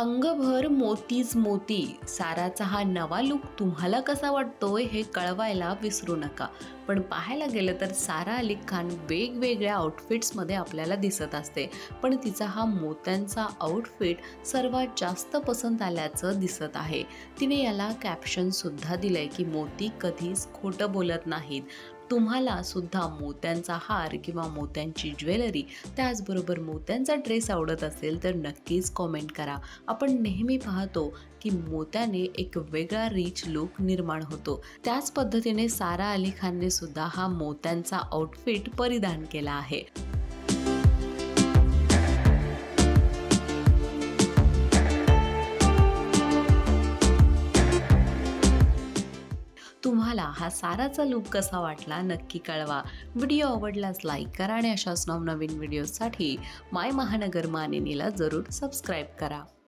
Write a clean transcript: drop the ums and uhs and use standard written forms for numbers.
अंगभर मोतीच मोती साराचा हा नवा लुक तुम्हाला कसा वाटतोय हे कळवायला विसरू नका. पण पाहायला गेलं तर सारा अली खान वेगवेगळ्या आउटफिट्समध्ये आपल्याला दिसत असते, पण तिचा हा मोत्यांचा आउटफिट सर्वात जास्त पसंत आल्याचं दिसत आहे. तिने याला कॅप्शन सुद्धा दिलंय की मोती कधीच खोटं बोलत नाहीत. तुम्हाला सुद्धा मोत्यांचा हार किंवा मोत्यांची ज्वेलरी त्याचबरोबर मोत्यांचा ड्रेस आवडत असेल तर नक्कीच कॉमेंट करा. आपण नेहमी पाहतो की मोत्याने एक वेगळा रिच लुक निर्माण होतो. त्याच पद्धतीने सारा अली खानने सुद्धा हा मोत्यांचा आउटफिट परिधान केला आहे. तुम्हाला हा साराचा लुक कसा वाटला नक्की कळवा. व्हिडिओ आवडल्यास लाईक करा आणि अशाच नवनवीन व्हिडिओसाठी माय महानगर मानिनीला जरूर सबस्क्राईब करा.